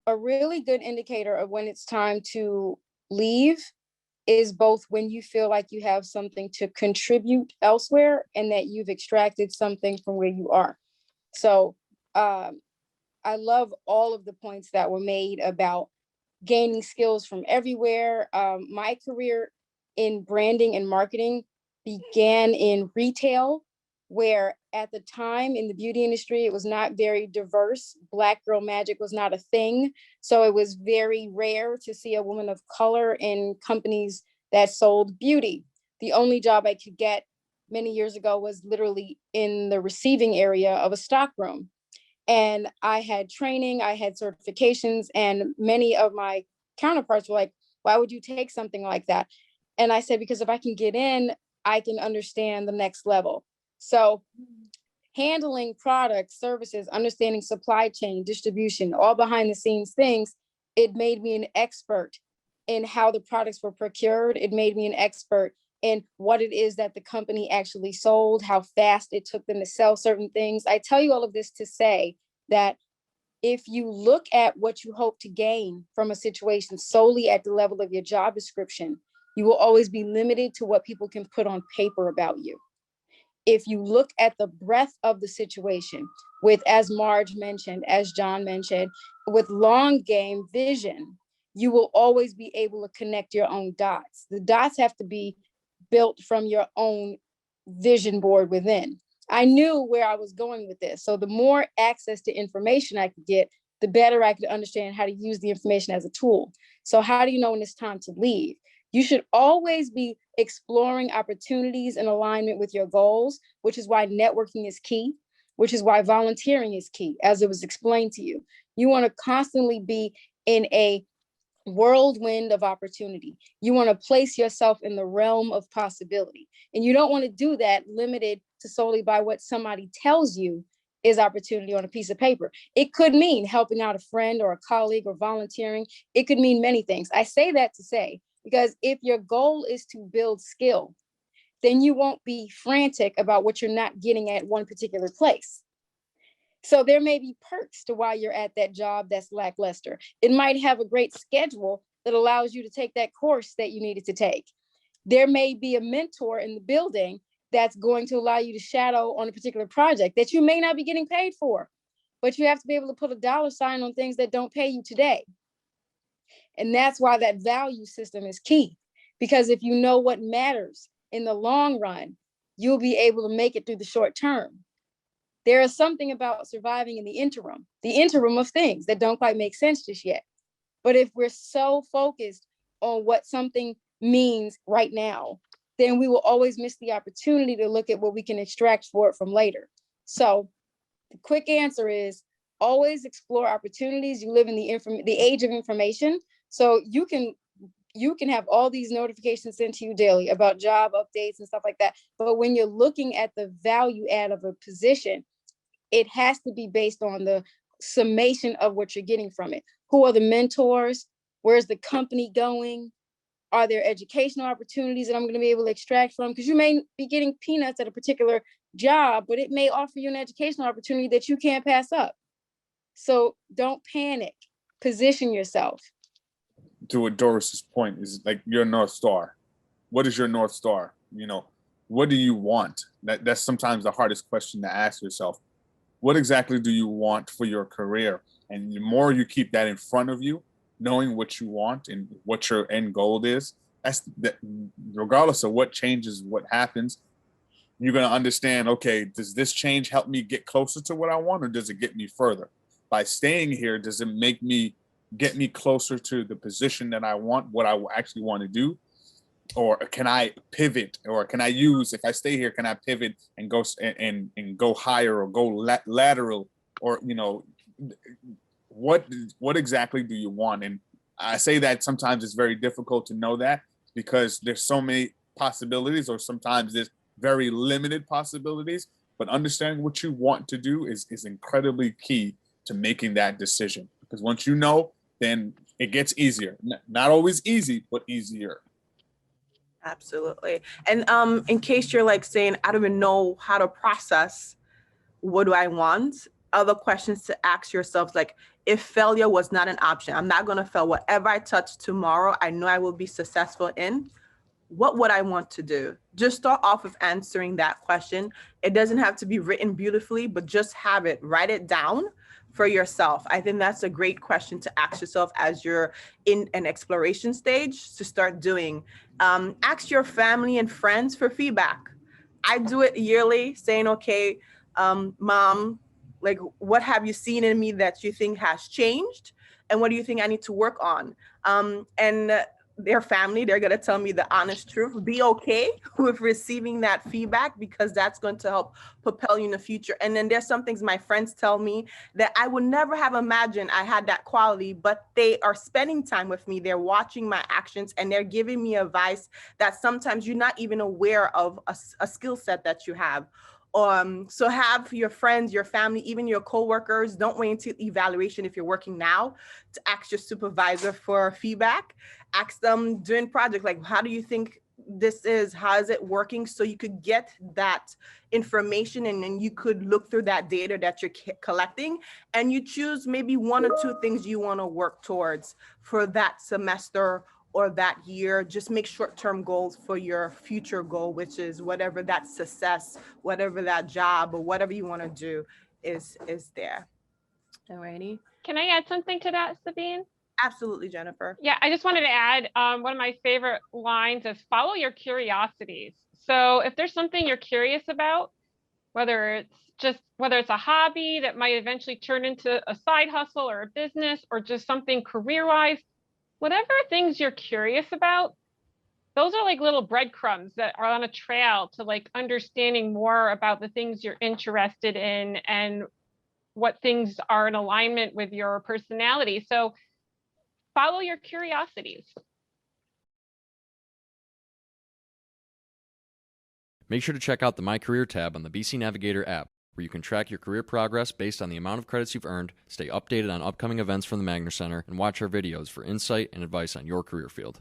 a really good indicator of when it's time to leave is both when you feel like you have something to contribute elsewhere and that you've extracted something from where you are. So I love all of the points that were made about gaining skills from everywhere. My career in branding and marketing began in retail, where at the time in the beauty industry, it was not very diverse. Black girl magic was not a thing. So it was very rare to see a woman of color in companies that sold beauty. The only job I could get many years ago was literally in the receiving area of a stockroom. And I had training, I had certifications, and many of my counterparts were like, why would you take something like that? And I said, because if I can get in, I can understand the next level. So handling products, services, understanding supply chain, distribution, all behind the scenes things, it made me an expert in how the products were procured. It made me an expert in what it is that the company actually sold, how fast it took them to sell certain things. I tell you all of this to say that if you look at what you hope to gain from a situation solely at the level of your job description, you will always be limited to what people can put on paper about you. If you look at the breadth of the situation with, as Marge mentioned, as John mentioned, with long game vision, you will always be able to connect your own dots. The dots have to be built from your own vision board within. I knew where I was going with this. So the more access to information I could get, the better I could understand how to use the information as a tool. So how do you know when it's time to leave? You should always be exploring opportunities in alignment with your goals, which is why networking is key, which is why volunteering is key, as it was explained to you. You want to constantly be in a whirlwind of opportunity. You want to place yourself in the realm of possibility. And you don't want to do that limited to solely by what somebody tells you is opportunity on a piece of paper. It could mean helping out a friend or a colleague or volunteering. It could mean many things. I say that to say, because if your goal is to build skill, then you won't be frantic about what you're not getting at one particular place. So there may be perks to why you're at that job that's lackluster. It might have a great schedule that allows you to take that course that you needed to take. There may be a mentor in the building that's going to allow you to shadow on a particular project that you may not be getting paid for, but you have to be able to put a dollar sign on things that don't pay you today. And that's why that value system is key, because if you know what matters in the long run, you'll be able to make it through the short term. There is something about surviving in the interim of things that don't quite make sense just yet. But if we're so focused on what something means right now, then we will always miss the opportunity to look at what we can extract for it from later. So the quick answer is always explore opportunities. You live in the age of information. So you can have all these notifications sent to you daily about job updates and stuff like that. But when you're looking at the value add of a position, it has to be based on the summation of what you're getting from it. Who are the mentors? Where's the company going? Are there educational opportunities that I'm going to be able to extract from? Because you may be getting peanuts at a particular job, but it may offer you an educational opportunity that you can't pass up. So don't panic. Position yourself. To what Doris's point is, like, your North Star. What is your North Star? You know, what do you want? That's sometimes the hardest question to ask yourself. What exactly do you want for your career? And the more you keep that in front of you, knowing what you want and what your end goal is, regardless of what changes, what happens, you're going to understand, okay, does this change help me get closer to what I want, or does it get me further? By staying here, does it get me closer to the position that I want, what I actually want to do? Or can I pivot, or can I use, if I stay here, can I pivot and go and go higher, or go lateral, or, you know, what exactly do you want? And I say that sometimes it's very difficult to know that, because there's so many possibilities, or sometimes there's very limited possibilities, but understanding what you want to do is incredibly key to making that decision. Because once you know, then it gets easier. Not always easy, but easier. Absolutely. And in case you're like saying, I don't even know how to process what do I want, other questions to ask yourselves, like, if failure was not an option, I'm not going to fail. Whatever I touch tomorrow, I know I will be successful in. What would I want to do? Just start off with answering that question. It doesn't have to be written beautifully, but just have it, write it down for yourself. I think that's a great question to ask yourself as you're in an exploration stage to start doing. Ask your family and friends for feedback. I do it yearly, saying, okay, mom, like, what have you seen in me that you think has changed? And what do you think I need to work on? And their family, they're going to tell me the honest truth. Be okay with receiving that feedback, because that's going to help propel you in the future. And then there's some things my friends tell me that I would never have imagined I had that quality, but they are spending time with me. They're watching my actions and they're giving me advice that sometimes you're not even aware of a skill set that you have. So have your friends, your family, even your coworkers, don't wait until evaluation if you're working now to ask your supervisor for feedback. Ask them during project, like, how do you think this is? How is it working? So you could get that information, and then you could look through that data that you're collecting, and you choose maybe one or two things you want to work towards for that semester or that year. Just make short-term goals for your future goal, which is whatever that success, whatever that job, or whatever you want to do is there. Alrighty. Can I add something to that, Sabine? Absolutely, Jennifer. Yeah, I just wanted to add one of my favorite lines is follow your curiosities. So if there's something you're curious about, whether it's a hobby that might eventually turn into a side hustle or a business, or just something career-wise, whatever things you're curious about, those are like little breadcrumbs that are on a trail to like understanding more about the things you're interested in and what things are in alignment with your personality. So follow your curiosities. Make sure to check out the My Career tab on the BC Navigator app, where you can track your career progress based on the amount of credits you've earned, stay updated on upcoming events from the Magner Center, and watch our videos for insight and advice on your career field.